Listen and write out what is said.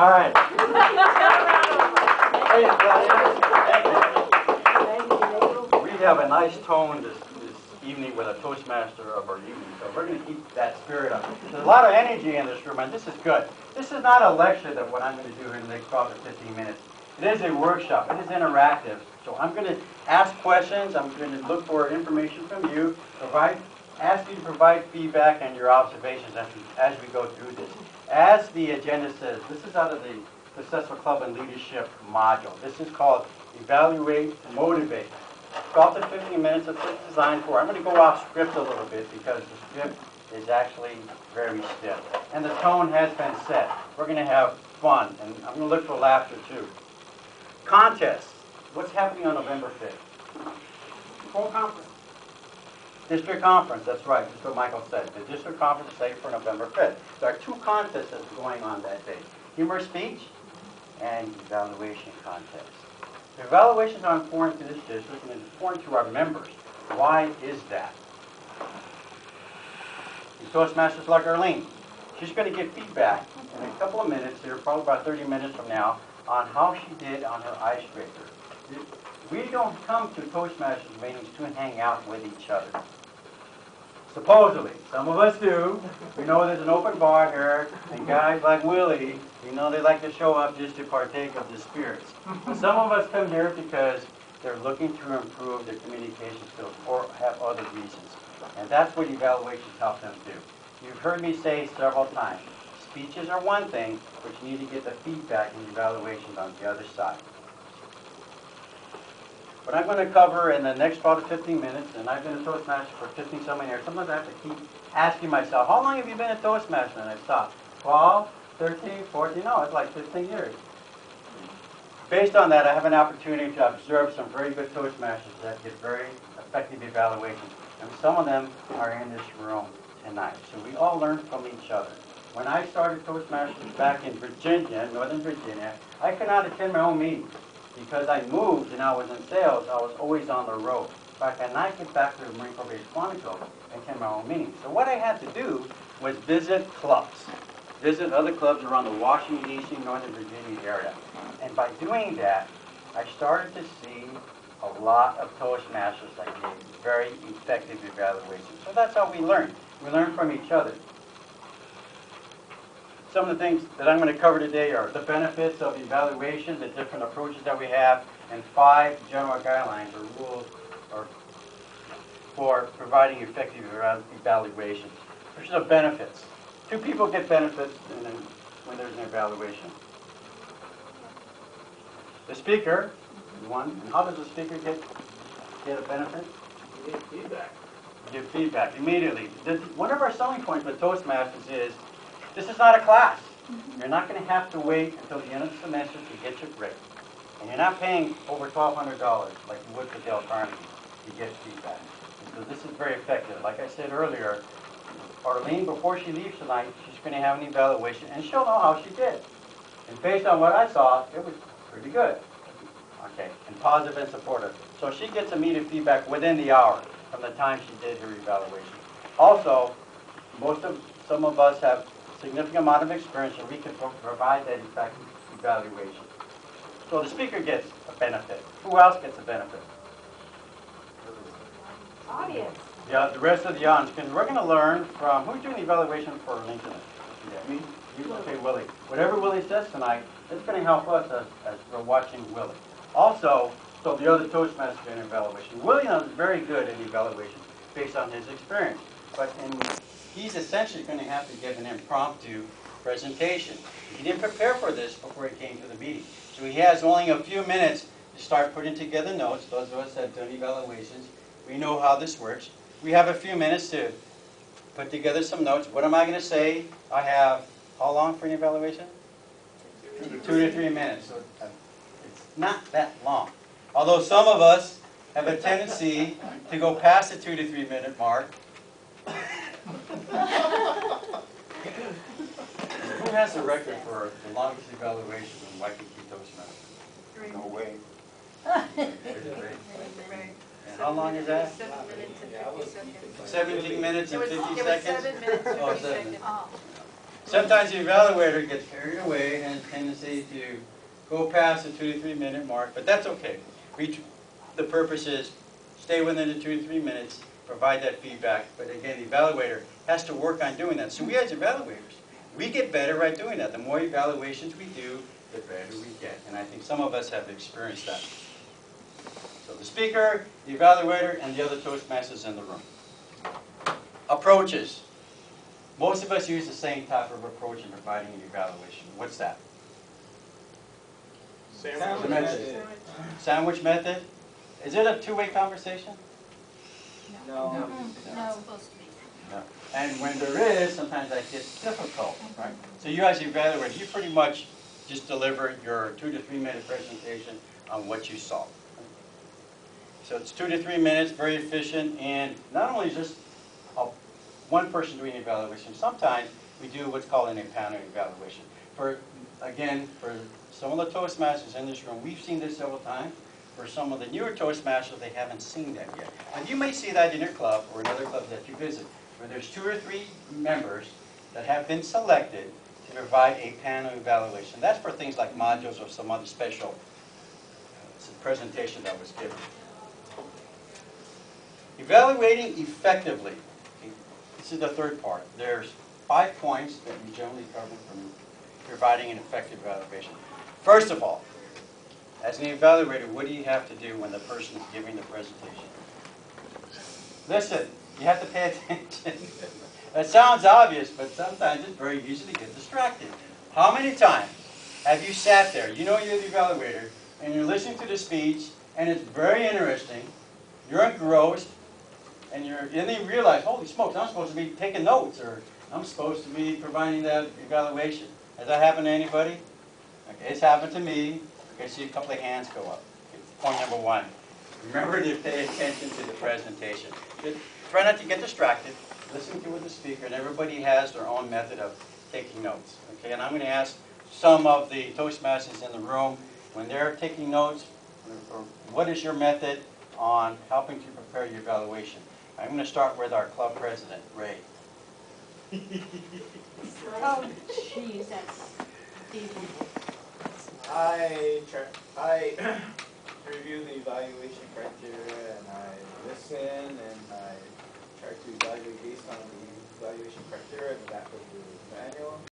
All right. Hey, we have a nice tone this evening with a Toastmaster of our evening, so we're going to keep that spirit up. There's a lot of energy in this room, and this is good. This is not a lecture that what I'm going to do in the next 12 to 15 minutes. It is a workshop. It is interactive. So I'm going to ask questions. I'm going to look for information from you, ask you to provide feedback and your observations as we go through this. As the agenda says, this is out of the Successful Club and Leadership module. This is called Evaluate, Motivate. 12 to 15 minutes of it's designed for. I'm going to go off script a little bit because the script is actually very stiff. And the tone has been set. We're going to have fun, and I'm going to look for laughter too. Contests. What's happening on November 5th? Full conference. District conference, that's right, that's what Michael said. The district conference is set for November 5th. There are two contests that's going on that day. Humor speech and evaluation contest. The evaluations are important to this district and it's important to our members. Why is that? The Toastmasters like Arlene. She's going to give feedback in a couple of minutes here, probably about 30 minutes from now, on how she did on her icebreaker. We don't come to Toastmasters meetings to hang out with each other. Supposedly. Some of us do. We know there's an open bar here, and guys like Willie, you know they like to show up just to partake of the spirits. And some of us come here because they're looking to improve their communication skills or have other reasons. And that's what evaluations help them do. You've heard me say several times, speeches are one thing, but you need to get the feedback and evaluations on the other side. What I'm going to cover in the next about 15 minutes, and I've been a Toastmaster for 15-something years, sometimes I have to keep asking myself, how long have you been a Toastmaster? And I stop. 12, 13, 14, no, it's like 15 years. Based on that, I have an opportunity to observe some very good Toastmasters that get very effective evaluations. And some of them are in this room tonight. So we all learn from each other. When I started Toastmasters back in Virginia, Northern Virginia, I could not attend my own meetings. Because I moved and I was in sales, I was always on the road. In fact, I could not get back to the Marine Corps Base Quantico and attend my own meetings. So what I had to do was visit clubs. Visit other clubs around the Washington, D.C., Northern Virginia area. And by doing that, I started to see a lot of Toastmasters that gave very effective evaluations. So that's how we learn. We learn from each other. Some of the things that I'm going to cover today are the benefits of evaluation, the different approaches that we have, and 5 general guidelines or rules for providing effective evaluations. Which are the benefits? 2 people get benefits when there's an evaluation. The speaker, one. And how does the speaker get a benefit? You get feedback. Give feedback immediately. One of our selling points with Toastmasters is this is not a class. You're not going to have to wait until the end of the semester to get your grade. And you're not paying over $1,200 like you would for Dale Carnegie to get feedback. And so this is very effective. Like I said earlier, Arlene, before she leaves tonight, she's going to have an evaluation, and she'll know how she did. And based on what I saw, it was pretty good. Okay, and positive and supportive. So she gets immediate feedback within the hour from the time she did her evaluation. Also, some of us have significant amount of experience, and we can provide that effective evaluation. So the speaker gets a benefit. Who else gets a benefit? Audience. Yeah, the rest of the audience. Because we're going to learn from who's doing the evaluation for Lincoln. Yeah, me. You, okay, Willie. Whatever Willie says tonight, it's going to help us as we're watching Willie. Also, so the other Toastmasters in evaluation. William is very good in evaluation based on his experience, but he's essentially going to have to give an impromptu presentation. He didn't prepare for this before he came to the meeting. So he has only a few minutes to start putting together notes. Those of us that have done evaluations, we know how this works. We have a few minutes to put together some notes. What am I going to say? I have, how long for an evaluation? 2 to 3 minutes. So it's not that long. Although some of us have a tendency to go past the 2 to 3 minute mark. Who has the record for the longest evaluation in Waikiki Toastmasters? No way. And how long is that? 7 minutes and 50 seconds. 17 minutes and 50 It was seconds? 7 minutes and Oh, 50 7. seconds. Sometimes the evaluator gets carried away and has a tendency to go past the 2 to 3 minute mark, but that's okay. The purpose is stay within the 2 to 3 minutes, provide that feedback, but again, the evaluator has to work on doing that. So we as evaluators, we get better at doing that. The more evaluations we do, the better we get. And I think some of us have experienced that. So the speaker, the evaluator, and the other Toastmasters in the room. Approaches. Most of us use the same type of approach in providing an evaluation. What's that? Sandwich method. Sandwich method. Is it a two-way conversation? No. No. Supposed to be. No. And when there is, sometimes that gets difficult, right? So you as the evaluator, you pretty much just deliver your 2 to 3 minute presentation on what you saw. So it's 2 to 3 minutes, very efficient, and not only just one person doing the evaluation, sometimes we do what's called a panel evaluation. For some of the Toastmasters in this room, we've seen this several times. For some of the newer Toastmasters, they haven't seen that yet. And you may see that in your club or in other clubs that you visit, where there's 2 or 3 members that have been selected to provide a panel evaluation. That's for things like modules or some other special presentation that was given. Evaluating effectively. This is the third part. There's 5 points that we generally cover from providing an effective evaluation. First of all, as an evaluator, what do you have to do when the person is giving the presentation? Listen, you have to pay attention. It sounds obvious, but sometimes it's very easy to get distracted. How many times have you sat there, you know you're the evaluator, and you're listening to the speech, and it's very interesting, you're engrossed, and then you realize, holy smokes, I'm supposed to be taking notes, or I'm supposed to be providing that evaluation. Has that happened to anybody? Okay, it's happened to me. Okay, see a couple of hands go up. Okay, point number 1. Remember to pay attention to the presentation. Just try not to get distracted. Listen to what the speaker, and everybody has their own method of taking notes. Okay, and I'm going to ask some of the Toastmasters in the room, when they're taking notes, what is your method on helping to prepare your evaluation? I'm going to start with our club president, Ray. Oh, jeez, that's deep. I review the evaluation criteria, and I listen, and I try to evaluate based on the evaluation criteria, and that was the manual.